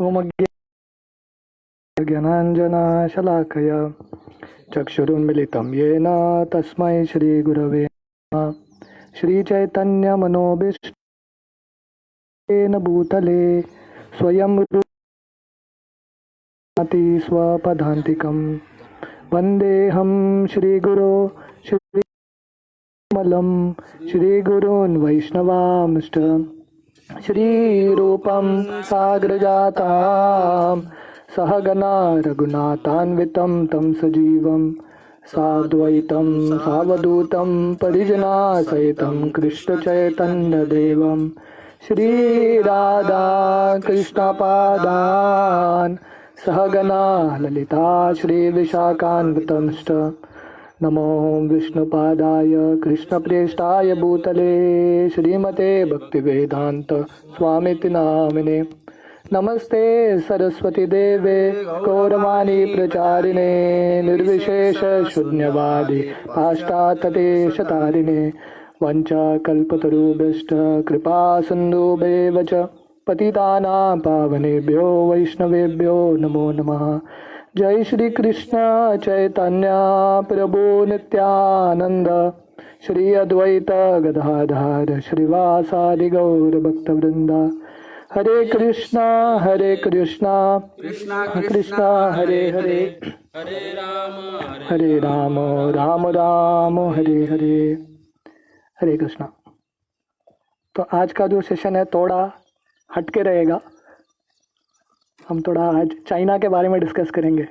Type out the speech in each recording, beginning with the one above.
ओम ज्ञानाञ्जनशलाकया चक्षुरुन्मिलितं येन तस्मै श्रीगुरवे नमः। श्रीचैतन्यमनोभीष्टेन भूतले स्वयं रूपति स्वपदान्तिकं वन्देऽहं श्रीगुरो श्रीमलं श्रीगुरून् वैष्णवांश्च श्रीरूपं साग्रजातां सहगना रघुनाथान्वितं तं सजीवं साद्वैतं सावधूतं परिजनासहितं कृष्णचैतन्यदेवं श्रीराधा कृष्णपादान् सहगना ललिता श्रीविशाखान्वितंश्च नमो विष्णुपादाय कृष्णप्रेष्ठाय भूतले श्रीमते भक्तिवेदांत स्वामिति नामिने नमस्ते सरस्वती देवे गौरवाणी प्रचारिणे निर्विशेष शून्यवादी पाश्चात्यदेशतारिणे वंचाकल्पतरुभ्यश्च कृपा सिन्धुभ्येव च पतितानां पावनेभ्यो वैष्णवेभ्यो नमो नमः। जय श्री कृष्ण चैतन्य प्रभु नित्यानंद श्री अद्वैत गदाधर श्रीवासादि गौर भक्तवृंद हरे कृष्णा कृष्णा कृष्णा हरे हरे हरे राम राम राम हरे हरे हरे कृष्णा। तो आज का जो सेशन है थोड़ा हटके रहेगा। हम थोड़ा आज चाइना के बारे में डिस्कस करेंगे,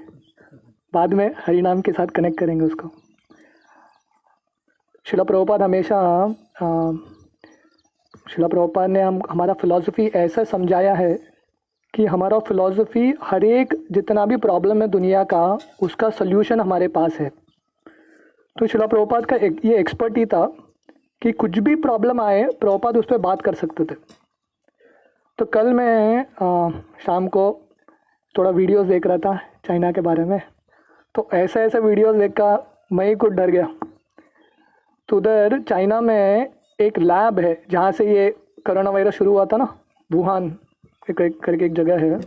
बाद में हरिनाम के साथ कनेक्ट करेंगे उसको। शिला प्रभुपाद हमेशा शिला प्रभुपाद ने हमारा फिलॉसफी ऐसा समझाया है कि हमारा फिलॉसफी हर एक जितना भी प्रॉब्लम है दुनिया का उसका सल्यूशन हमारे पास है। तो शिला प्रभुपाद का ये एक्सपर्ट ही था कि कुछ भी प्रॉब्लम आए प्रभुपाद उस पर बात कर सकते थे। तो कल मैं शाम को थोड़ा वीडियोस देख रहा था चाइना के बारे में, तो ऐसा वीडियोस देखकर मैं ही कुछ डर गया। तो उधर चाइना में एक लैब है जहाँ से ये कोरोना वायरस शुरू हुआ था ना, वुहान करके एक जगह है,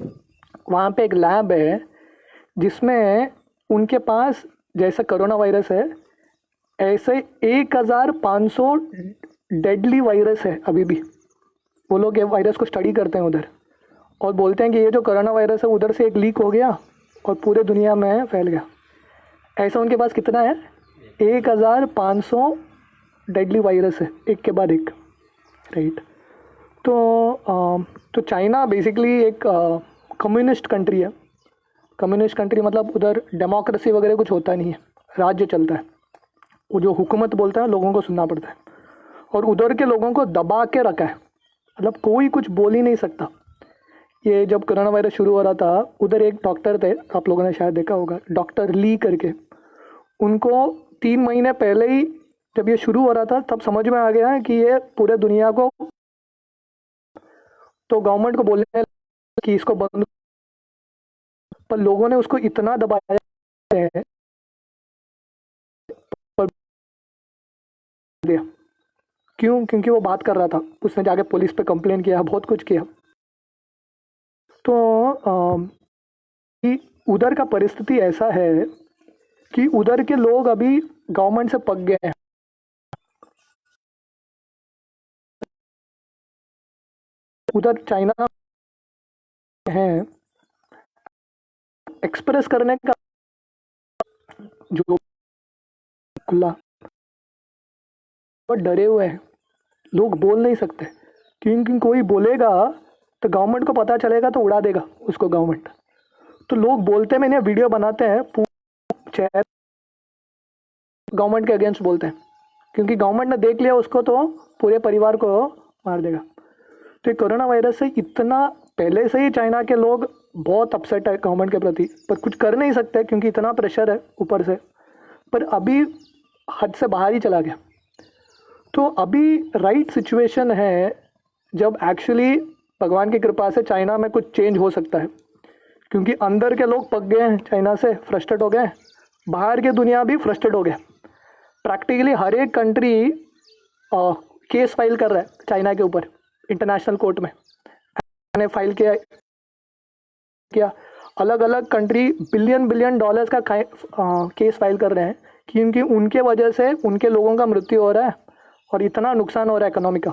वहाँ पे एक लैब है जिसमें उनके पास जैसा कोरोना वायरस है ऐसे 1500 डेडली वायरस है अभी भी। वो लोग ये वायरस को स्टडी करते हैं उधर और बोलते हैं कि ये जो कोरोना वायरस है उधर से एक लीक हो गया और पूरे दुनिया में फैल गया। ऐसा उनके पास कितना है, 1500 डेडली वायरस है एक के बाद एक, राइट। तो चाइना बेसिकली एक कम्युनिस्ट कंट्री है। कम्युनिस्ट कंट्री मतलब उधर डेमोक्रेसी वगैरह कुछ होता नहीं है, राज्य चलता है। वो जो हुकूमत बोलता है लोगों को सुनना पड़ता है और उधर के लोगों को दबा के रखा है, मतलब कोई कुछ बोल ही नहीं सकता। ये जब कोरोना वायरस शुरू हो रहा था उधर एक डॉक्टर थे, आप लोगों ने शायद देखा होगा, डॉक्टर ली करके। उनको 3 महीने पहले ही जब ये शुरू हो रहा था तब समझ में आ गया कि ये पूरे दुनिया को, तो गवर्नमेंट को बोलने कि इसको बंद, पर लोगों ने उसको इतना दबाया है दिया। क्यों? क्योंकि वो बात कर रहा था, उसने जाके पुलिस पे कंप्लेन किया, बहुत कुछ किया। तो उधर का परिस्थिति ऐसा है कि उधर के लोग अभी गवर्नमेंट से पक गए हैं। उधर चाइना है एक्सप्रेस करने का जो खुला, बहुत डरे हुए हैं, लोग बोल नहीं सकते क्योंकि कोई बोलेगा तो गवर्नमेंट को पता चलेगा तो उड़ा देगा उसको गवर्नमेंट। तो लोग बोलते मैंने वीडियो बनाते हैं चैट गवर्नमेंट के अगेंस्ट बोलते हैं, क्योंकि गवर्नमेंट ने देख लिया उसको तो पूरे परिवार को मार देगा। तो ये कोरोना वायरस से इतना पहले से ही चाइना के लोग बहुत अपसेट है गवर्नमेंट के प्रति, पर कुछ कर नहीं सकते क्योंकि इतना प्रेशर है ऊपर से। पर अभी हद से बाहर ही चला गया। तो अभी राइट सिचुएशन है जब एक्चुअली भगवान की कृपा से चाइना में कुछ चेंज हो सकता है, क्योंकि अंदर के लोग पक गए हैं चाइना से, फ्रस्ट्रेट हो गए, बाहर की दुनिया भी फ्रस्ट्रेट हो गया। प्रैक्टिकली हर एक कंट्री केस फाइल कर रहा है चाइना के ऊपर इंटरनेशनल कोर्ट में। मैंने फाइल किया किया, अलग अलग कंट्री बिलियन बिलियन डॉलर्स का केस फाइल कर रहे हैं कि उनके वजह से उनके लोगों का मृत्यु हो रहा है और इतना नुकसान हो रहा है इकोनॉमी का।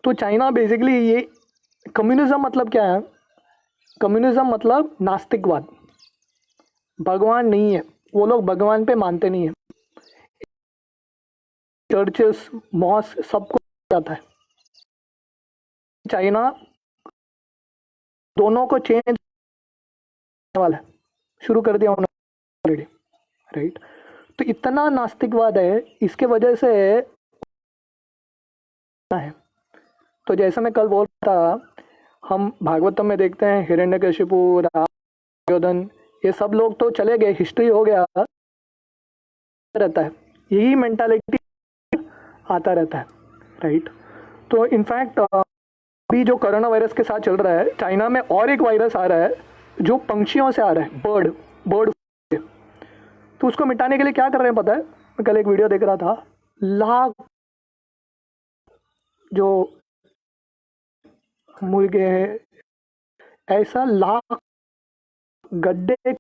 तो चाइना बेसिकली ये कम्युनिज्म मतलब क्या है? कम्युनिज्म मतलब नास्तिकवाद, भगवान नहीं है, वो लोग भगवान पे मानते नहीं है, चर्चेस मॉस्क सबको जाता है। चाइना दोनों को चेंज वाला है, शुरू कर दिया उन्होंने ऑलरेडी, राइट। तो इतना नास्तिकवाद है, इसके वजह से है। तो जैसा मैं कल बोल रहा था, हम भागवतम में देखते हैं हिरण्यकशिपु, दुर्योधन, ये सब लोग तो चले गए, हिस्ट्री हो गया, रहता है यही मेंटालिटी आता रहता है, राइट। तो इनफैक्ट अभी जो कोरोना वायरस के साथ चल रहा है, चाइना में और एक वायरस आ रहा है जो पंक्षियों से आ रहा है, बर्ड। तो उसको मिटाने के लिए क्या कर रहे हैं पता है? मैं कल एक वीडियो देख रहा था, लाख जो मुर्गे हैं, ऐसा लाख गड्ढे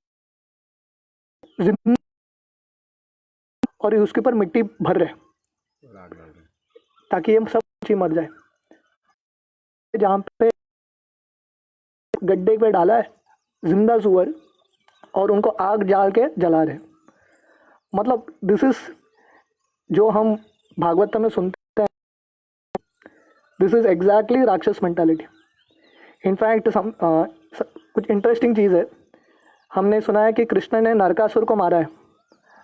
और उसके ऊपर मिट्टी भर रहे ताकि ये सब पंछी मर जाए। जहाँ पे गड्ढे पे डाला है जिंदा सुअर और उनको आग जाल के जला रहे। मतलब दिस इज जो हम भागवत में सुनते हैं, दिस इज एग्जैक्टली राक्षस मेंटालिटी। इनफैक्ट कुछ इंटरेस्टिंग चीज़ है, हमने सुना है कि कृष्ण ने नरकासुर को मारा है।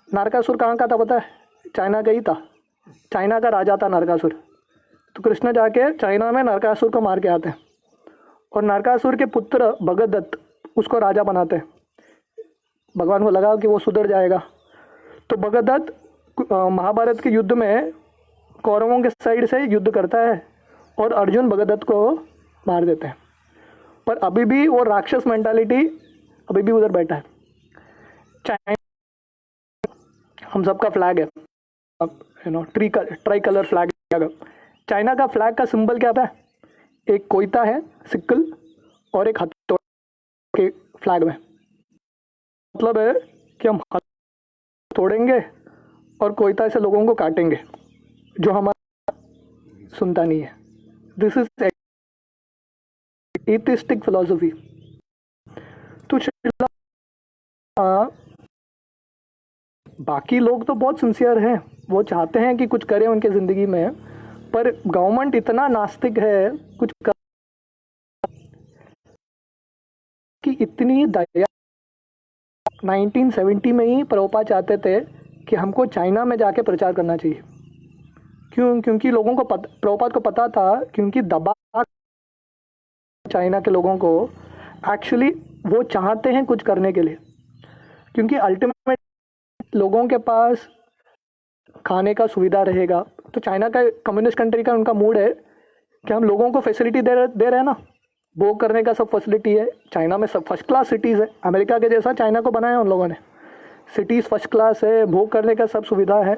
नरकासुर कहाँ का था पता है? चाइना का ही था, चाइना का राजा था नरकासुर। तो कृष्ण जाके चाइना में नरकासुर को मार के आते हैं और नरकासुर के पुत्र भगदत्त उसको राजा बनाते हैं। भगवान को लगा कि वो सुधर जाएगा, तो भगदत्त महाभारत के युद्ध में कौरवों के साइड से युद्ध करता है और अर्जुन भगदत्त को मार देते हैं। पर अभी भी वो राक्षस मेंटालिटी अभी भी उधर बैठा है। चाइना हम सबका फ्लैग है, ट्राई कलर फ्लैग। चाइना का फ्लैग का सिंबल क्या था? एक कोयता है, सिक्कल, और एक हथौड़े के फ्लैग में। मतलब है कि हम तोड़ेंगे और कोयता से लोगों को काटेंगे जो हमारा सुनता नहीं है। This is atheistic philosophy. तो बाकी लोग तो बहुत सिंसियर हैं, वो चाहते हैं कि कुछ करें उनके ज़िंदगी में, पर गवर्नमेंट इतना नास्तिक है कुछ कर कि इतनी दया। 1970 में ही प्रभुपाद चाहते थे कि हमको चाइना में जाके प्रचार करना चाहिए। क्यों? क्योंकि लोगों को प्रभुपाद को पता था, क्योंकि दबा चाइना के लोगों को एक्चुअली वो चाहते हैं कुछ करने के लिए, क्योंकि अल्टीमेट लोगों के पास खाने का सुविधा रहेगा। तो चाइना का कम्युनिस्ट कंट्री का उनका मूड है कि हम लोगों को फैसिलिटी दे रहे हैं ना, भोग करने का सब फैसिलिटी है। चाइना में सब फर्स्ट क्लास सिटीज़ है, अमेरिका के जैसा चाइना को बनाया उन लोगों ने। सिटीज़ फर्स्ट क्लास है, भोग करने का सब सुविधा है।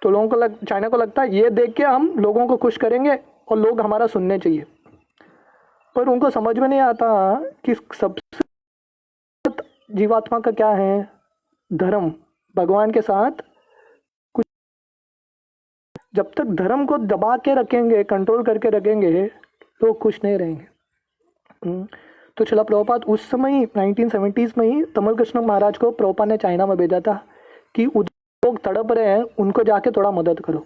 तो लोगों को चाइना को लगता है ये देख के हम लोगों को खुश करेंगे और लोग हमारा सुनने चाहिए। पर उनको समझ में नहीं आता कि सबसे जीवात्मा का क्या है? धर्म। भगवान के साथ कुछ, जब तक धर्म को दबा के रखेंगे, कंट्रोल करके रखेंगे, लोग खुश नहीं रहेंगे। तो चला प्रभुपाद उस समय ही 1970s में ही तमिल कृष्ण महाराज को प्रभुपाद ने चाइना में भेजा था कि उधर लोग तड़प रहे हैं, उनको जाके थोड़ा मदद करो।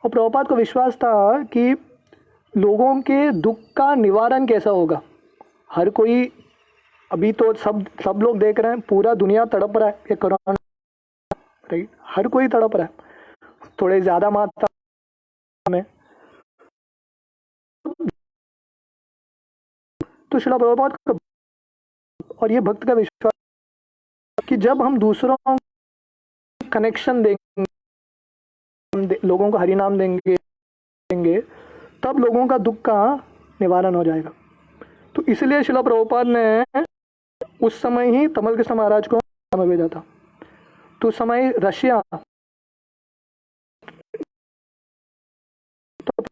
और प्रभुपाद को विश्वास था कि लोगों के दुख का निवारण कैसा होगा। हर कोई अभी तो सब लोग देख रहे हैं, पूरा दुनिया तड़प रहा है ये कोरोना, राइट। हर कोई तड़प रहा है थोड़े ज़्यादा मात्रा में। तो शिला प्रभुपाद का और ये भक्त का विश्वास कि जब हम दूसरों को कनेक्शन देंगे, लोगों को हरि नाम देंगे, तब लोगों का दुख का निवारण हो जाएगा। तो इसलिए शिला प्रभुपाद ने उस समय ही तमिल कृष्ण महाराज को में भेजा था। तो उस समय रशिया तो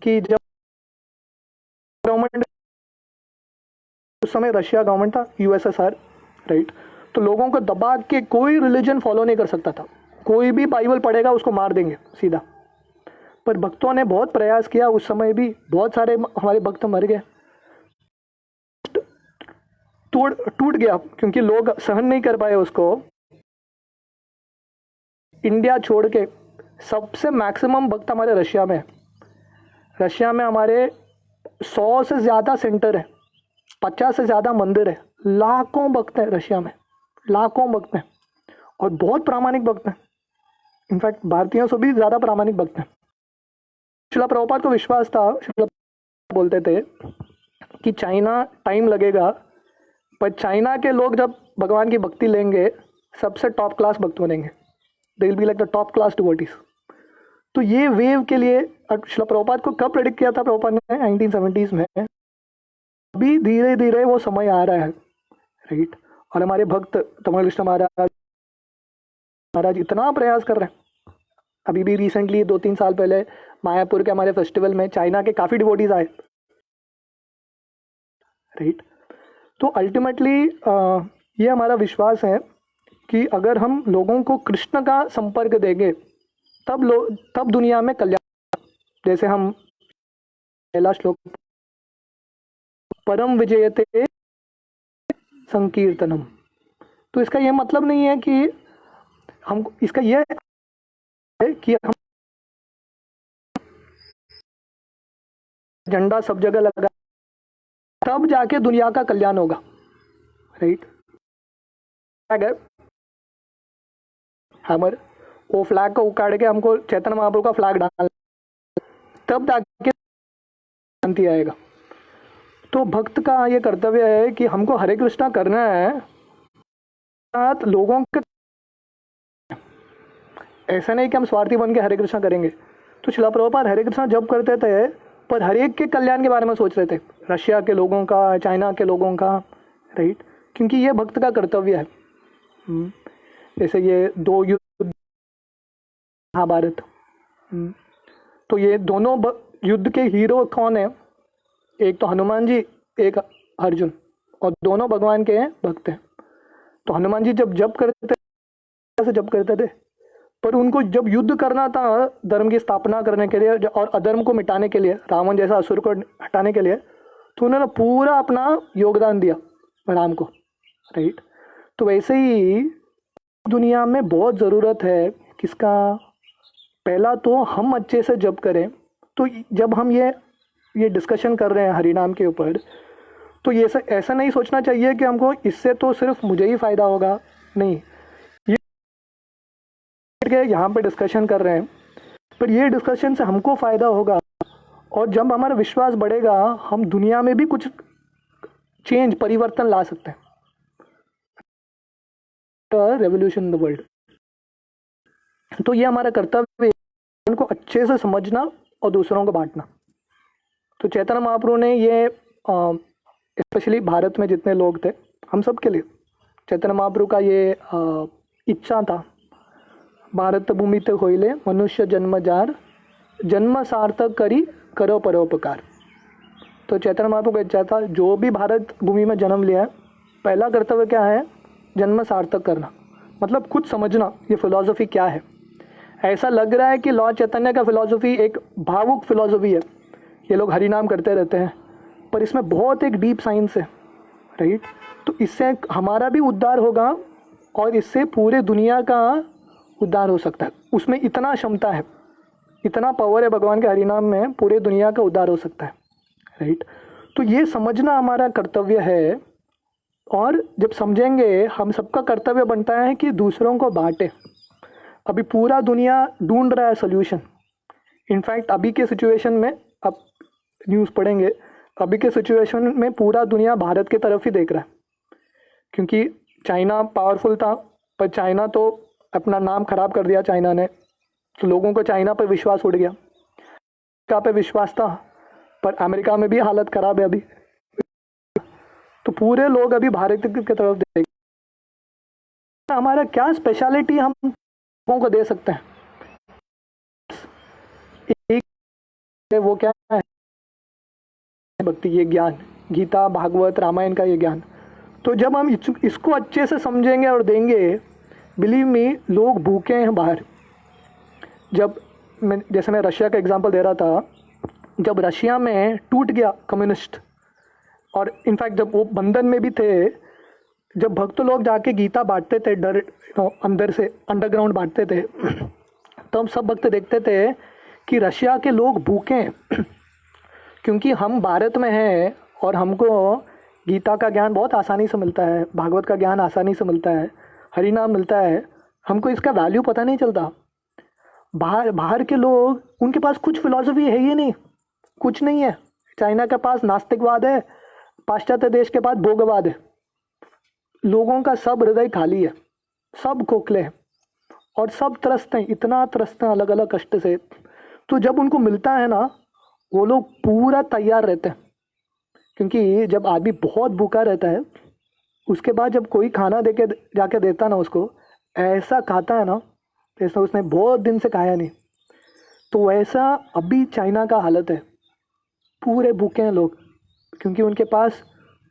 कि जब गवर्नमेंट, उस समय रशिया गवर्नमेंट था, यूएसएसआर, राइट, तो लोगों को दबा के कोई रिलीजन फॉलो नहीं कर सकता था, कोई भी बाइबल पढ़ेगा उसको मार देंगे सीधा। पर भक्तों ने बहुत प्रयास किया, उस समय भी बहुत सारे हमारे भक्त मर गए, टूट गया, क्योंकि लोग सहन नहीं कर पाए उसको। इंडिया छोड़ के सबसे मैक्सिमम भक्त हमारे रशिया में है। रशिया में हमारे 100 से ज़्यादा सेंटर है, 50 से ज़्यादा मंदिर है, लाखों भक्त हैं रशिया में, लाखों भक्त हैं, और बहुत प्रामाणिक भक्त हैं। इनफैक्ट भारतीयों से भी ज़्यादा प्रामाणिक भक्त हैं। शिला प्रभुपाद को विश्वास था, शिला बोलते थे कि चाइना टाइम लगेगा, पर चाइना के लोग जब भगवान की भक्ति लेंगे सबसे टॉप क्लास भक्त बनेंगे, they will be like the top class devotees. तो ये वेव के लिए शिला प्रभुपाद को कब प्रेडिक्ट किया था प्रभुपाद ने? 1970s में। अभी धीरे धीरे वो समय आ रहा है, राइट। और हमारे भक्त तमल कृष्ण महाराज इतना प्रयास कर रहे हैं। अभी भी रिसेंटली 2-3 साल पहले मायापुर के हमारे फेस्टिवल में चाइना के काफ़ी डिवोटीज आए, राइट। तो अल्टीमेटली ये हमारा विश्वास है कि अगर हम लोगों को कृष्ण का संपर्क देंगे तब दुनिया में कल्याण। जैसे हम पहला श्लोक, परम विजयते संकीर्तनम, तो इसका ये मतलब नहीं है कि हम, इसका यह है कि हम झंडा सब जगह लगा तब जाके दुनिया का कल्याण होगा, राइट। अगर हमर वो फ्लैग को उखाड़ के हमको चैतन्य महाप्रभु का फ्लैग डालना, तब जाके शांति आएगा। तो भक्त का ये कर्तव्य है कि हमको हरे कृष्णा करना है, साथ लोगों के, ऐसा नहीं कि हम स्वार्थी बन के हरे कृष्णा करेंगे। तो शिला प्रभुपाद हरे कृष्णा जब करते थे पर हर एक के कल्याण के बारे में सोच रहे थे, रशिया के लोगों का, चाइना के लोगों का, राइट, क्योंकि ये भक्त का कर्तव्य है। जैसे ये 2 युद्ध, महाभारत, तो ये दोनों युद्ध के हीरो कौन है? एक तो हनुमान जी, एक अर्जुन, और दोनों भगवान के भक्त हैं। तो हनुमान जी जब करते थे, पर उनको जब युद्ध करना था धर्म की स्थापना करने के लिए और अधर्म को मिटाने के लिए, रावण जैसा असुर को हटाने के लिए, तो उन्होंने पूरा अपना योगदान दिया राम को, राइट। तो वैसे ही दुनिया में बहुत ज़रूरत है किसका? पहला तो हम अच्छे से जप करें। तो जब हम ये डिस्कशन कर रहे हैं हरिनाम के ऊपर, तो ये ऐसा नहीं सोचना चाहिए कि हमको इससे तो सिर्फ मुझे ही फ़ायदा होगा, नहीं। ये यहाँ पे डिस्कशन कर रहे हैं, पर ये डिस्कशन से हमको फ़ायदा होगा, और जब हमारा विश्वास बढ़ेगा हम दुनिया में भी कुछ चेंज, परिवर्तन ला सकते हैं। Revolution in the world. तो ये हमारा कर्तव्य है, उनको अच्छे से समझना और दूसरों को बांटना। तो चैतन्य महाप्रभु ने ये स्पेशली भारत में जितने लोग थे, हम सब के लिए चैतन्य महाप्रभु का ये इच्छा था, भारत भूमि ते होइले मनुष्य जन्म जार, जन्म सार्थक करी करो परोपकार। तो चैतन्य महाप्रभु का इच्छा था, जो भी भारत भूमि में जन्म लिया है, पहला कर्तव्य क्या है? जन्म सार्थक करना, मतलब कुछ समझना ये फिलॉसफी क्या है। ऐसा लग रहा है कि लॉर्ड चैतन्य का फिलॉसफी एक भावुक फिलॉसफी है, ये लोग हरिनाम करते रहते हैं, पर इसमें बहुत एक डीप साइंस है, राइट। तो इससे हमारा भी उद्धार होगा और इससे पूरे दुनिया का उद्धार हो सकता है। उसमें इतना क्षमता है, इतना पावर है भगवान के हरिनाम में, पूरे दुनिया का उद्धार हो सकता है, राइट। तो ये समझना हमारा कर्तव्य है, और जब समझेंगे हम सबका कर्तव्य बनता है कि दूसरों को बांटे। अभी पूरा दुनिया ढूंढ रहा है सोल्यूशन। इनफैक्ट अभी के सिचुएशन में, अब न्यूज़ पढ़ेंगे, अभी के सिचुएशन में पूरा दुनिया भारत की तरफ ही देख रहा है, क्योंकि चाइना पावरफुल था, पर चाइना तो अपना नाम खराब कर दिया चाइना ने, तो लोगों को चाइना पर विश्वास उड़ गया। अमेरिका पे विश्वास था, पर अमेरिका में भी हालत खराब है अभी, तो पूरे लोग अभी भारत की तरफ देख। हमारा क्या स्पेशलिटी हम लोगों को दे सकते हैं? एक वो क्या है? भक्ति, ये ज्ञान, गीता भागवत रामायण का ये ज्ञान, तो जब हम इसको अच्छे से समझेंगे और देंगे, बिलीव मी, लोग भूखे हैं बाहर। जैसे मैं रशिया का एग्जांपल दे रहा था, जब रशिया में टूट गया कम्युनिस्ट, और इनफैक्ट जब वो बंधन में भी थे, जब भक्त लोग जाके गीता बांटते थे, डर अंदर से अंडरग्राउंड बांटते थे, तो हम सब भक्त देखते थे कि रशिया के लोग भूखे हैं क्योंकि हम भारत में हैं और हमको गीता का ज्ञान बहुत आसानी से मिलता है, भागवत का ज्ञान आसानी से मिलता है, हरि नाम मिलता है, हमको इसका वैल्यू पता नहीं चलता। बाहर के लोग, उनके पास कुछ फिलॉसफी है ही नहीं, कुछ नहीं है। चाइना के पास नास्तिकवाद है, पाश्चात्य देश के पास भोगवाद है। लोगों का सब हृदय खाली है, सब खोखले हैं और सब त्रस्त हैं, इतना त्रस्त हैं अलग अलग कष्ट से। तो जब उनको मिलता है ना, वो लोग पूरा तैयार रहते हैं, क्योंकि जब आदमी बहुत भूखा रहता है, उसके बाद जब कोई खाना देके जाके देता ना उसको, ऐसा खाता है ना जैसे उसने बहुत दिन से खाया नहीं। तो वैसा अभी चाइना का हालत है, पूरे भूखे हैं लोग, क्योंकि उनके पास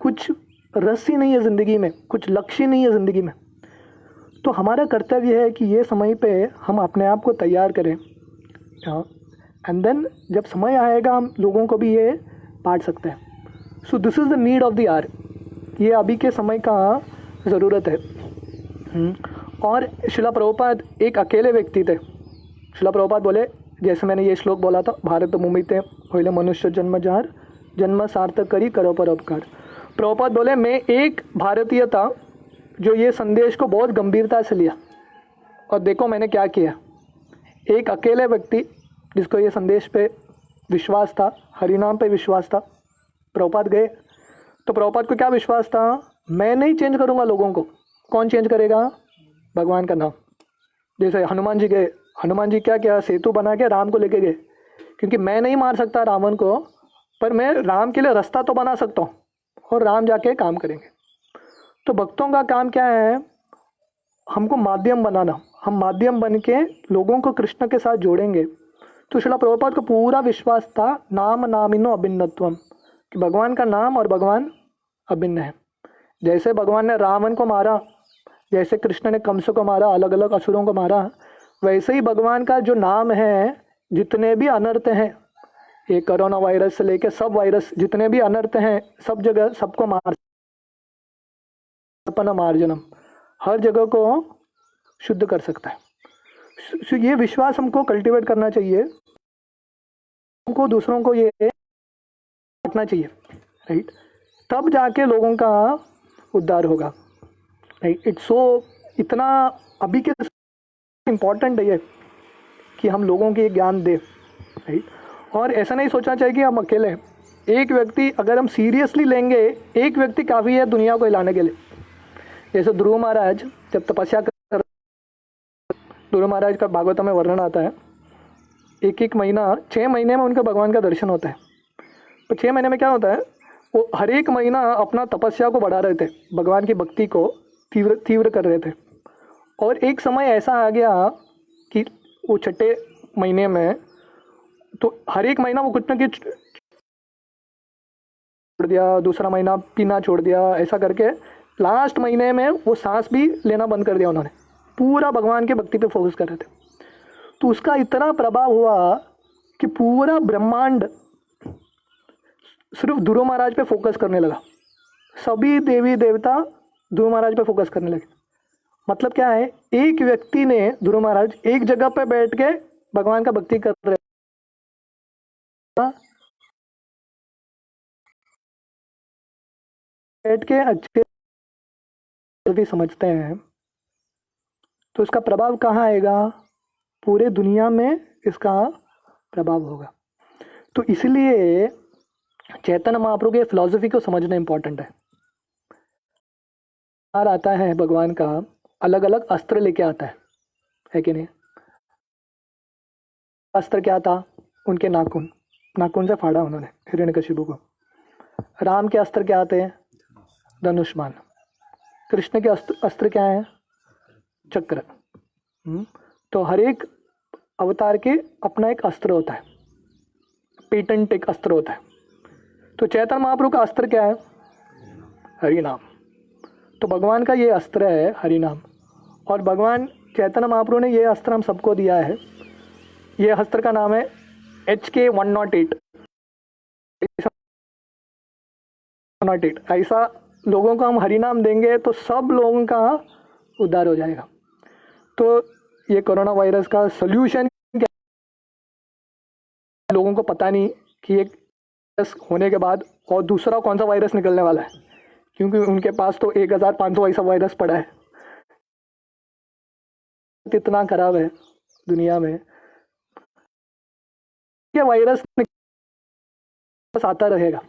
कुछ रस ही नहीं है ज़िंदगी में, कुछ लक्ष्य नहीं है ज़िंदगी में। तो हमारा कर्तव्य है कि ये समय पे हम अपने आप को तैयार करें, एंड देन जब समय आएगा हम लोगों को भी ये बांट सकते हैं। So this is the need of the hour, ये अभी के समय का ज़रूरत है। और शिला प्रभुपाद एक अकेले व्यक्ति थे। शिला प्रभुपाद बोले, जैसे मैंने ये श्लोक बोला था, भारत मुमिते होइले मनुष्य जन्म जार, जन्म सार्थक करी करो परोपकार। प्रभुपाद बोले, मैं एक भारतीय था जो ये संदेश को बहुत गंभीरता से लिया, और देखो मैंने क्या किया। एक अकेले व्यक्ति जिसको ये संदेश पे विश्वास था, हरिनाम पे विश्वास था, प्रभुपाद गए। तो प्रभुपाद को क्या विश्वास था, मैं नहीं चेंज करूँगा लोगों को, कौन चेंज करेगा, भगवान का नाम। जैसे हनुमान जी गए, हनुमान जी क्या किया, सेतु बना के राम को लेके गए, क्योंकि मैं नहीं मार सकता रावण को, पर मैं राम के लिए रास्ता तो बना सकता हूँ, और राम जाके काम करेंगे। तो भक्तों का काम क्या है, हमको माध्यम बनाना, हम माध्यम बन के लोगों को कृष्ण के साथ जोड़ेंगे। तो श्रील प्रभुपाद को पूरा विश्वास था, नाम नामिनो अभिन्नत्वम, कि भगवान का नाम और भगवान अभिन्न है। जैसे भगवान ने रावण को मारा, जैसे कृष्ण ने कंस को मारा, अलग अलग असुरों को मारा, वैसे ही भगवान का जो नाम है, जितने भी अनर्थ हैं, ये कोरोना वायरस से लेके सब वायरस, जितने भी अनर्थ हैं, सब जगह सबको मार्जनम, हर जगह को शुद्ध कर सकता है। ये विश्वास हमको कल्टीवेट करना चाहिए, हमको दूसरों को ये बांटना चाहिए, राइट। तब जाके लोगों का उद्धार होगा, राइट। इट्स सो इतना अभी के इम्पोर्टेंट है ये कि हम लोगों को ये ज्ञान दें, राइट। और ऐसा नहीं सोचना चाहिए कि हम अकेले हैं। एक व्यक्ति अगर हम सीरियसली लेंगे, एक व्यक्ति काफ़ी है दुनिया को हिलाने के लिए। जैसे ध्रुव महाराज जब तपस्या कर, ध्रुव महाराज का भागवत में वर्णन आता है, एक एक महीना, 6 महीने में उनके भगवान का दर्शन होता है। तो 6 महीने में क्या होता है, वो हर एक महीना अपना तपस्या को बढ़ा रहे थे, भगवान की भक्ति को तीव्र कर रहे थे। और एक समय ऐसा आ गया कि वो 6ठे महीने में, तो हर एक महीना वो कुछ ना कुछ छोड़ दिया, दूसरा महीना पीना छोड़ दिया, ऐसा करके लास्ट महीने में वो सांस भी लेना बंद कर दिया उन्होंने, पूरा भगवान के भक्ति पे फोकस कर रहे थे। तो उसका इतना प्रभाव हुआ कि पूरा ब्रह्मांड सिर्फ ध्रुव महाराज पे फोकस करने लगा, सभी देवी देवता ध्रुव महाराज पे फोकस करने लगे। मतलब क्या है, एक व्यक्ति ने, ध्रुव महाराज एक जगह पे बैठ के भगवान का भक्ति कर रहे, बैठ के अच्छे भी समझते हैं, तो इसका प्रभाव कहाँ आएगा, पूरे दुनिया में इसका प्रभाव होगा। तो इसलिए चैतन्य महाप्रभु के फिलॉसफी को समझना इंपॉर्टेंट है। बाहर आता है भगवान का, अलग अलग अस्त्र लेके आता है कि नहीं। अस्त्र क्या था, उनके नाखून, नाखून से फाड़ा उन्होंने हिरण्यकशिपु को। राम के अस्त्र क्या आते हैं, धनुष्मान। कृष्ण के अस्त्र क्या है, चक्र। तो हर एक अवतार के अपना एक अस्त्र होता है, पेटेंट एक अस्त्र होता है। तो चैतन्य महाप्रभु का अस्त्र क्या है? हरि नाम। तो भगवान का ये अस्त्र है हरि नाम, और भगवान चैतन्य महाप्रभु ने ये अस्त्र हम सबको दिया है। ये अस्त्र का नाम है HK108। ऐसा लोगों को हम हरि नाम देंगे तो सब लोगों का उद्धार हो जाएगा। तो ये कोरोना वायरस का सोल्यूशन क्या? लोगों को पता नहीं कि एक वायरस होने के बाद और दूसरा कौन सा वायरस निकलने वाला है, क्योंकि उनके पास तो 1500 ऐसा वायरस पड़ा है। इतना खराब है दुनिया में, ये वायरस आता रहेगा।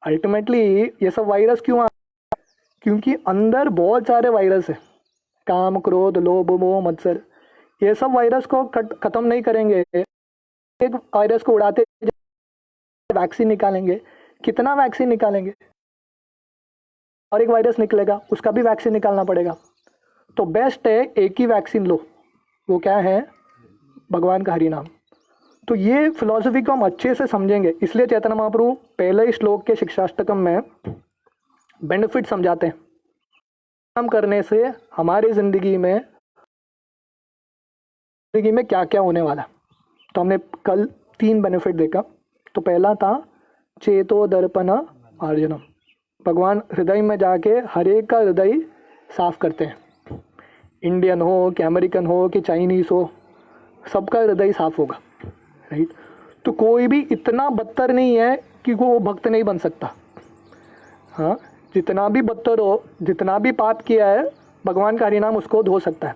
अल्टीमेटली ये सब वायरस क्यों क्योंकि अंदर बहुत सारे वायरस है, काम, क्रोध, लोभ, मोह, मत्सर। ये सब वायरस को खत्म नहीं करेंगे। एक वायरस को उड़ाते वैक्सीन निकालेंगे, कितना वैक्सीन निकालेंगे, और एक वायरस निकलेगा, उसका भी वैक्सीन निकालना पड़ेगा। तो बेस्ट है एक ही वैक्सीन लो, वो क्या है? भगवान का हरि नाम। तो ये फिलॉसफी को हम अच्छे से समझेंगे, इसलिए चैतन्य महाप्रभु पहले ही श्लोक के शिक्षाष्टकम में बेनिफिट समझाते हैं। काम करने से हमारी जिंदगी में क्या क्या होने वाला। तो हमने कल 3 बेनिफिट देखा। तो पहला था चेतो दर्पण अर्जनम, भगवान हृदय में जाके हर एक का हृदय साफ करते हैं। इंडियन हो कि अमेरिकन हो कि चाइनीज़ हो, सबका हृदय साफ होगा, राइट। तो कोई भी इतना बदतर नहीं है कि वो भक्त नहीं बन सकता। हाँ, जितना भी बदतर हो, जितना भी पाप किया है, भगवान का हरिनाम उसको धो सकता है।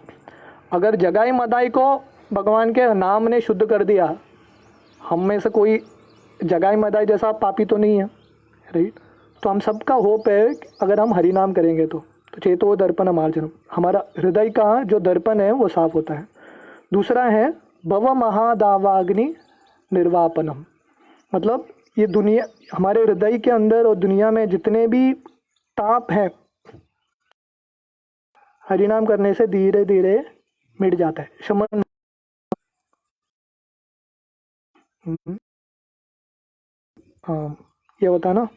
अगर जगाई मदाई को भगवान के नाम ने शुद्ध कर दिया, हम में से कोई जगाई मदाई जैसा पापी तो नहीं है, राइट। तो हम सबका होप है अगर हम हरिनाम करेंगे तो चेतो दर्पण मार्जनम, हमारा हृदय का जो दर्पण है वो साफ होता है। दूसरा है भव महादावाग्नि निर्वापनम, मतलब ये दुनिया, हमारे हृदय के अंदर और दुनिया में जितने भी ताप है, हरिनाम करने से धीरे धीरे मिट जाता है, शमन। हाँ, ये होता है ना,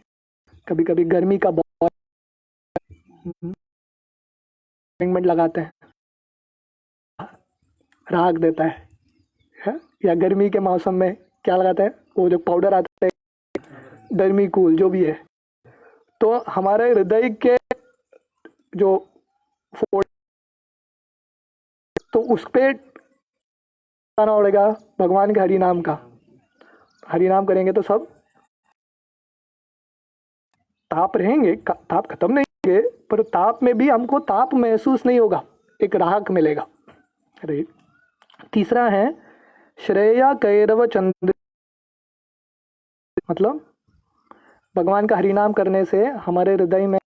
कभी कभी गर्मी का बहुत लगाते हैं, राहत देता है? या गर्मी के मौसम में क्या लगाते हैं, वो जो पाउडर आता है, गर्मी कूल जो भी है। तो हमारे हृदय के जो तो उस पे आना पड़ेगा भगवान के हरिनाम का। हरिनाम करेंगे तो सब ताप रहेंगे, ताप खत्म नहीं होंगे, पर ताप में भी हमको ताप महसूस नहीं होगा, एक राहत मिलेगा, राइट। तीसरा है श्रेया कैरव चंद्र, मतलब भगवान का हरिनाम करने से हमारे हृदय में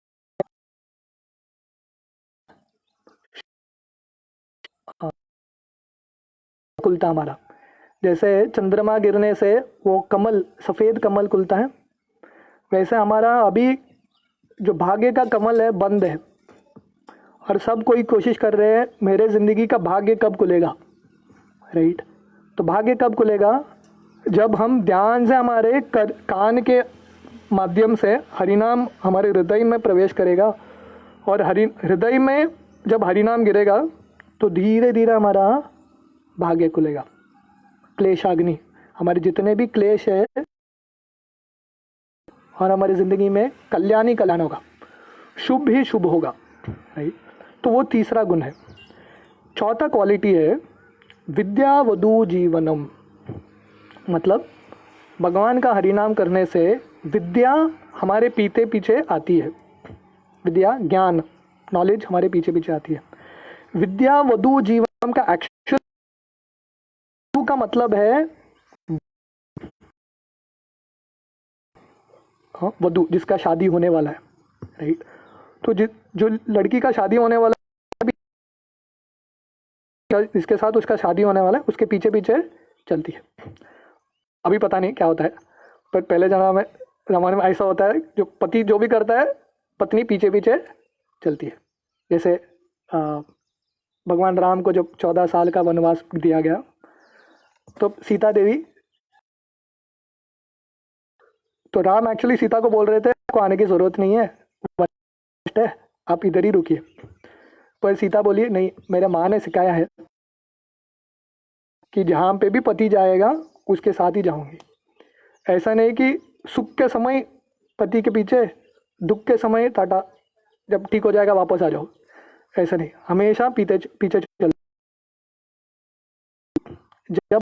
खुलता, हमारा जैसे चंद्रमा गिरने से वो कमल, सफ़ेद कमल खुलता है, वैसे हमारा अभी जो भाग्य का कमल है बंद है, और सब कोई कोशिश कर रहे हैं मेरे ज़िंदगी का भाग्य कब खुलेगा, राइट। तो भाग्य कब खुलेगा? जब हम ध्यान से हमारे कान के माध्यम से हरिनाम हमारे हृदय में प्रवेश करेगा, और हृदय में जब हरिनाम गिरेगा तो धीरे धीरे हमारा भाग्य खुलेगा। क्लेशाग्नि, हमारे जितने भी क्लेश है, और हमारी ज़िंदगी में कल्याण ही कल्याण होगा, शुभ ही शुभ होगा, राइट। तो वो तीसरा गुण है। चौथा क्वालिटी है विद्या वधु जीवनम, मतलब भगवान का हरिनाम करने से विद्या हमारे पीछे पीछे आती है। विद्या, ज्ञान, नॉलेज हमारे पीछे पीछे आती है। विद्या वधु जीवनम का एक्चुअल का मतलब है वधु, जिसका शादी होने वाला है, राइट। तो जो लड़की का शादी होने वाला है, जिसके साथ उसका शादी होने वाला है, उसके पीछे पीछे चलती है। अभी पता नहीं क्या होता है, पर पहले ज़माने में ऐसा होता है, जो पति जो भी करता है पत्नी पीछे पीछे चलती है। जैसे भगवान राम को जब 14 साल का वनवास दिया गया, तो सीता देवी तो राम एक्चुअली सीता को बोल रहे थे आपको आने की ज़रूरत नहीं है, आप इधर ही रुकिए। पर सीता बोली नहीं, मेरे माँ ने सिखाया है कि जहाँ पे भी पति जाएगा उसके साथ ही जाऊंगी। ऐसा नहीं कि सुख के समय पति के पीछे, दुख के समय टाटा, जब ठीक हो जाएगा वापस आ जाओ, ऐसा नहीं, हमेशा पीछे पीछे चल। जब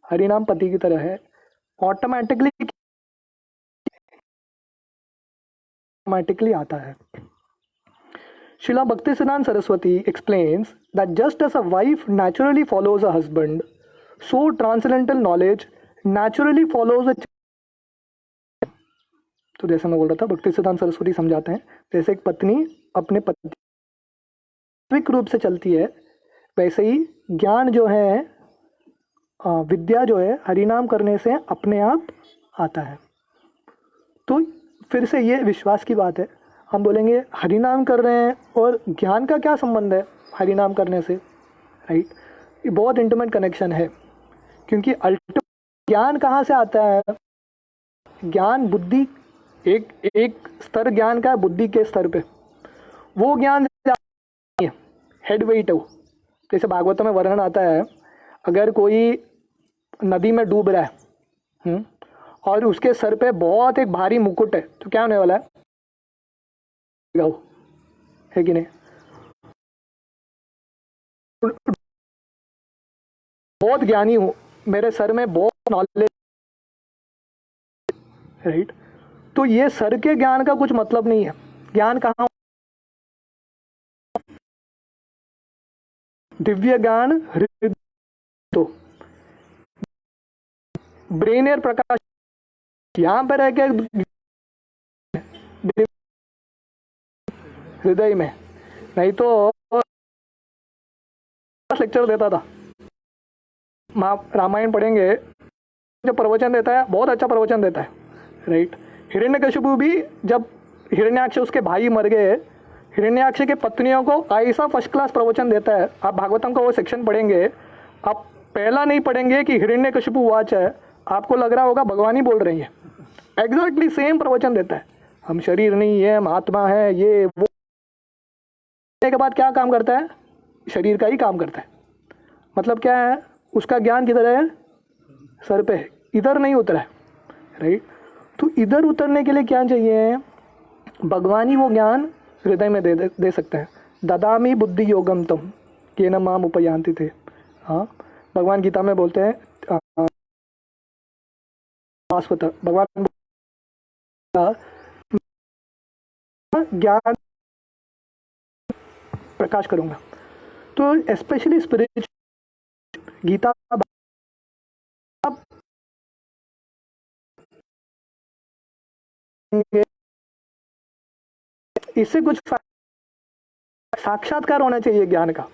हरिनाम पति की तरह है, ऑटोमेटिकली आता है। Srila Bhaktisiddhanta Saraswati explains that just as a wife naturally follows a husband, so transcendental knowledge naturally follows a. तो जैसे मैं बोल रहा था, भक्तिसिद्धांत सरस्वती समझाते हैं जैसे एक पत्नी अपने पति सात्विक रूप से चलती है, वैसे ही ज्ञान जो है, विद्या जो है, हरिनाम करने से अपने आप आता है। तो फिर से ये विश्वास की बात है। हम बोलेंगे हरिनाम कर रहे हैं और ज्ञान का क्या संबंध है हरिनाम करने से, राइट? ये बहुत इंटीमेट कनेक्शन है, क्योंकि अल्टीमेट ज्ञान कहाँ से आता है? ज्ञान बुद्धि, एक स्तर ज्ञान का है बुद्धि के स्तर पे, वो ज्ञान हेड वेट है। जैसे भागवत में वर्णन आता है, अगर कोई नदी में डूब रहा है और उसके सर पे बहुत एक भारी मुकुट है, तो क्या होने वाला है कि नहीं? बहुत ज्ञानी हूं, मेरे सर में बहुत नॉलेज, राइट? तो ये सर के ज्ञान का कुछ मतलब नहीं है। ज्ञान कहाँ? दिव्य ज्ञान हृदय, तो ब्रेनियर प्रकाश यहां पर रह के हृदय में, नहीं तो लेक्चर देता था। रामायण पढ़ेंगे, जो प्रवचन देता है बहुत अच्छा प्रवचन देता है, राइट? हिरण्यकशिपु भी, जब हिरण्याक्ष उसके भाई मर गए, हिरण्याक्ष के पत्नियों को ऐसा फर्स्ट क्लास प्रवचन देता है। आप भागवतम का वो सेक्शन पढ़ेंगे, आप पहला नहीं पढ़ेंगे कि हिरण्यकशिपु वाच है, आपको लग रहा होगा भगवान ही बोल रही है। एग्जैक्टली सेम प्रवचन देता है। हम शरीर नहीं है, हम आत्मा है, ये वो के बाद क्या काम करता है? शरीर का ही काम करता है। मतलब क्या है? उसका ज्ञान किधर है? सर पे है, इधर नहीं उतरा है, राइट? तो इधर उतरने के लिए क्या चाहिए? भगवान ही वो ज्ञान हृदय में दे सकते हैं। ददामी बुद्धि योगम तम केन माम उपयांति थे। हाँ, भगवान गीता में बोलते हैं, भगवान ज्ञान प्रकाश करूंगा। तो स्पेशली स्पिरिचुअल गीता इससे कुछ साक्षात्कार होना चाहिए ज्ञान का।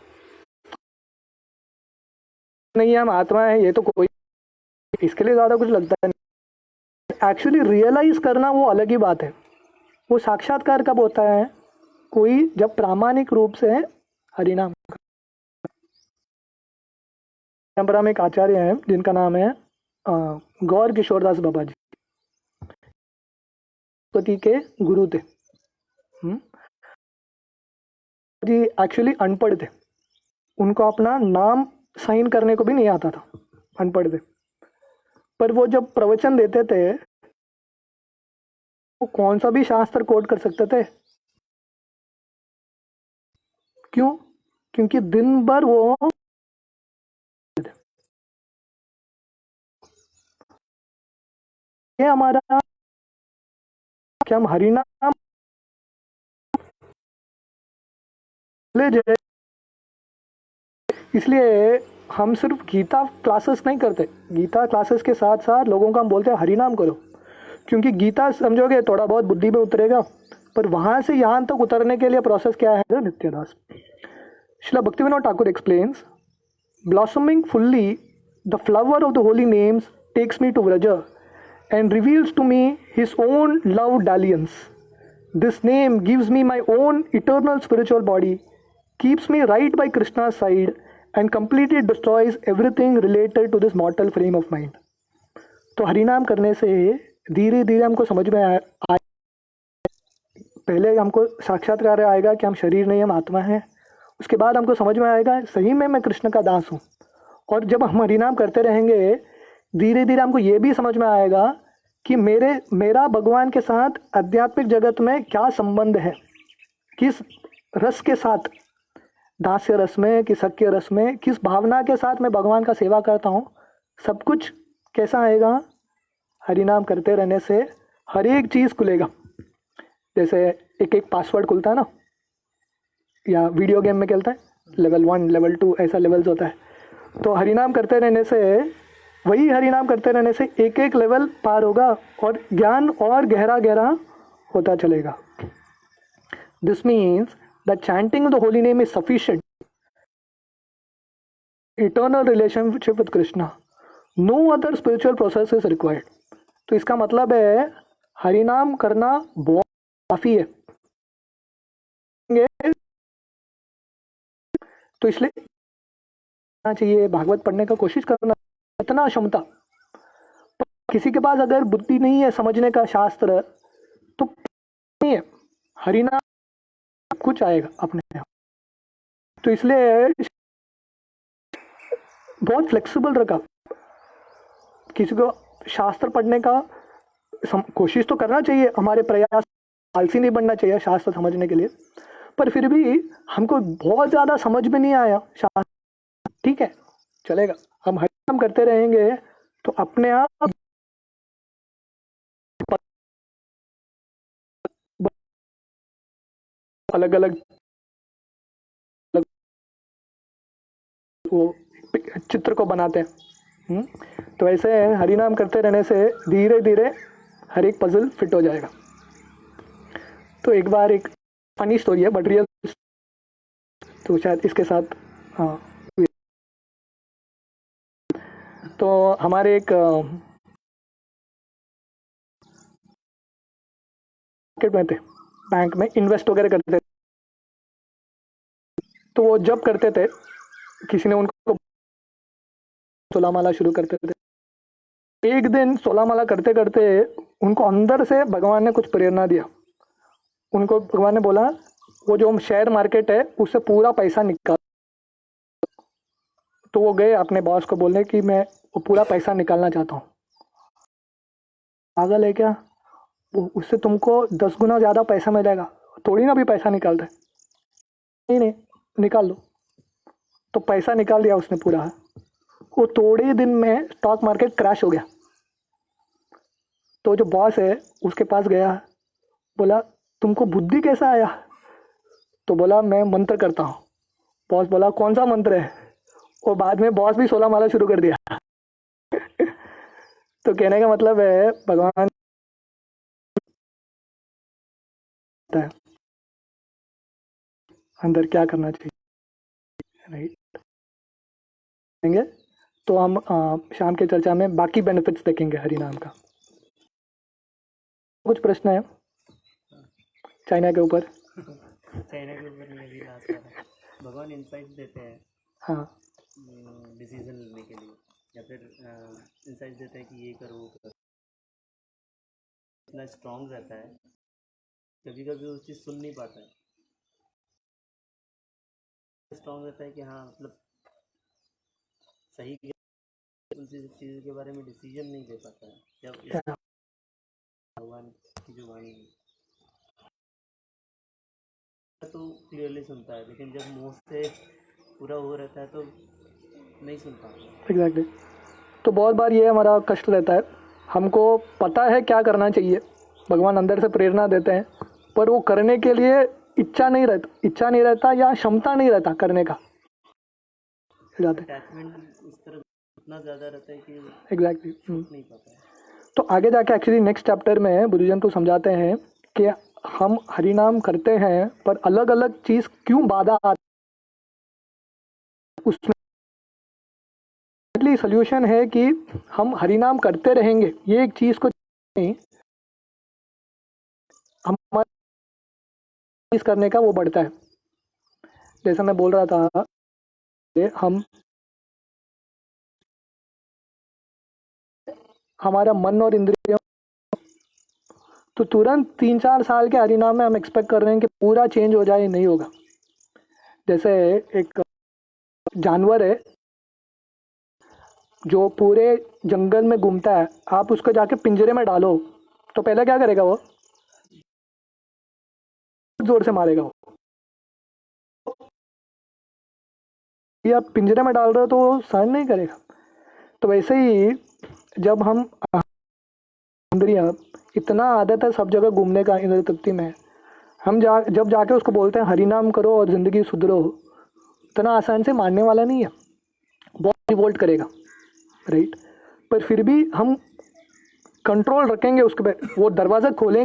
नहीं हम आत्मा है, ये तो कोई इसके लिए ज्यादा कुछ लगता है नहीं। एक्चुअली रियलाइज करना वो अलग ही बात है। वो साक्षात्कार कब होता है? कोई जब प्रामाणिक रूप से हरिनाम। परंपरा में एक आचार्य हैं जिनका नाम है गौर किशोरदास बाबा जी, पति के गुरु थे। जी एक्चुअली अनपढ़ थे, उनको अपना नाम साइन करने को भी नहीं आता था, अनपढ़ थे। पर वो जब प्रवचन देते थे, वो कौन सा भी शास्त्र कोट कर सकते थे। क्यों? क्योंकि दिन भर वो ये हमारा क्या, हम हरिनाम ले जाए। इसलिए हम सिर्फ गीता क्लासेस नहीं करते, गीता क्लासेस के साथ साथ लोगों को हम बोलते हैं हरिनाम करो। क्योंकि गीता समझोगे थोड़ा बहुत बुद्धि में उतरेगा, पर वहां से यहाँ तक उतरने के लिए प्रोसेस क्या है? नित्यदास Srila Bhaktivinoda Thakur explains, blossoming fully, the flower of the holy names takes me to Vraja and reveals to me his own love dalliance. This name gives me my own eternal spiritual body, keeps me right by Krishna's side and completely destroys everything related to this mortal frame of mind. तो हरिनाम करने से धीरे धीरे हमको समझ में पहले हमको साक्षात्कार आएगा कि हम शरीर नहीं, हम आत्मा हैं। उसके बाद हमको समझ में आएगा सही में मैं कृष्ण का दास हूँ। और जब हम हरिनाम करते रहेंगे धीरे धीरे हमको ये भी समझ में आएगा कि मेरा भगवान के साथ आध्यात्मिक जगत में क्या संबंध है, किस रस के साथ, दास्य रस में, किस सख्य रस में, किस भावना के साथ मैं भगवान का सेवा करता हूँ। सब कुछ कैसा आएगा, हरिनाम करते रहने से हर एक चीज़ खुलेगा। जैसे एक एक पासवर्ड खुलता है ना, या वीडियो गेम में खेलता है लेवल 1 लेवल 2 ऐसा लेवल्स होता है। तो हरिनाम करते रहने से, वही हरिनाम करते रहने से एक एक लेवल पार होगा और ज्ञान और गहरा गहरा होता चलेगा। This means that chanting the holy name is sufficient eternal relationship with Krishna, no other spiritual process is required. तो इसका मतलब है हरिनाम करना बहुत काफ़ी है। तो इसलिए चाहिए भागवत पढ़ने का कोशिश करना, इतना क्षमता। किसी के पास अगर बुद्धि नहीं है समझने का शास्त्र तो नहीं है, हरिनाम कुछ आएगा अपने आप। तो इसलिए बहुत फ्लेक्सिबल रखा। किसी को शास्त्र पढ़ने का कोशिश तो करना चाहिए, हमारे प्रयास आलसी नहीं बनना चाहिए शास्त्र समझने के लिए। पर फिर भी हमको बहुत ज़्यादा समझ में नहीं आया शास्त्र, ठीक है चलेगा, हम हरिनाम करते रहेंगे तो अपने आप अलग अलग वो चित्र को बनाते हैं। तो ऐसे हरिनाम करते रहने से धीरे धीरे हर एक पजल फिट हो जाएगा। तो एक बार एक फनी स्टोरी है बट रियल, तो शायद इसके साथ हाँ। तो हमारे एक मार्केट में थे, बैंक में इन्वेस्ट वगैरह करते थे। तो वो जब करते थे किसी ने उनको 16 माला शुरू करते थे। एक दिन 16 माला करते करते उनको अंदर से भगवान ने कुछ प्रेरणा दिया। उनको भगवान ने बोला वो जो शेयर मार्केट है उससे पूरा पैसा निकाल। तो वो गए अपने बॉस को बोलने कि मैं वो पूरा पैसा निकालना चाहता हूँ। पागल है क्या, उससे तुमको 10 गुना ज़्यादा पैसा मिलेगा, थोड़ी ना भी पैसा निकालते। नहीं नहीं निकाल लो। तो पैसा निकाल दिया उसने पूरा। वो थोड़े दिन में स्टॉक मार्केट क्रैश हो गया। तो जो बॉस है उसके पास गया, बोला तुमको बुद्धि कैसा आया? तो बोला मैं मंत्र करता हूँ। बॉस बोला कौन सा मंत्र है? और बाद में बॉस भी 16 माला शुरू कर दिया। तो कहने का मतलब है भगवान है अंदर क्या करना चाहिए, राइट। देंगे तो हम शाम के चर्चा में बाकी बेनिफिट्स देखेंगे हरिनाम का। कुछ प्रश्न है चाइना के ऊपर? चाइना के ऊपर नहीं, अभी लास्ट वाला भगवान इंसाइट्स देते हैं हाँ डिसीजन लेने के लिए, या फिर इंसाइट्स देते हैं कि ये करो वो करो। इतना स्ट्रॉन्ग रहता है, कभी कभी उस चीज़ सुन नहीं पाता है। स्ट्रॉन्ग रहता है कि हाँ मतलब सही उसी चीज़ के बारे में डिसीजन नहीं ले पाता है। जब भगवान की जो वाणी तो क्लियरली सुनता है, लेकिन जब मुंह से पूरा हो रहता है तो नहीं सुन पाता। एग्जैक्टली। तो बहुत बार ये हमारा कष्ट रहता है, हमको पता है क्या करना चाहिए, भगवान अंदर से प्रेरणा देते हैं, पर वो करने के लिए इच्छा नहीं रहता या क्षमता नहीं रहता करने का। अटैचमेंट उस तरफ इतना ज़्यादा रहता है कि एग्जैक्टली नहीं पाता है। तो आगे जाके एक्चुअली नेक्स्ट चैप्टर में बुद्धजन तो समझाते हैं कि हम हरिनाम करते हैं पर अलग अलग चीज़ क्यों बाधा आती, उसमें सोल्यूशन है कि हम हरिनाम करते रहेंगे। ये एक चीज़ को हमारा चीज़ करने का वो बढ़ता है। जैसा मैं बोल रहा था हम हमारा मन और इंद्रियों, तो तुरंत 3-4 साल के हरिनाम में हम एक्सपेक्ट कर रहे हैं कि पूरा चेंज हो जाए, नहीं होगा। जैसे एक जानवर है जो पूरे जंगल में घूमता है, आप उसको जाके पिंजरे में डालो तो पहले क्या करेगा, वो जोर से मारेगा। वो ये आप पिंजरे में डाल रहे हो तो वो सहन नहीं करेगा। तो वैसे ही जब हम इंद्रियां, इतना आदत है सब जगह घूमने का इंद्र तृप्ति में, हम जब जाके उसको बोलते हैं हरिनाम करो और ज़िंदगी सुधरो, इतना आसान से मानने वाला नहीं है, बहुत रिवोल्ट करेगा, राइट। पर फिर भी हम कंट्रोल रखेंगे उसके पे, वो दरवाज़ा खोलेंगे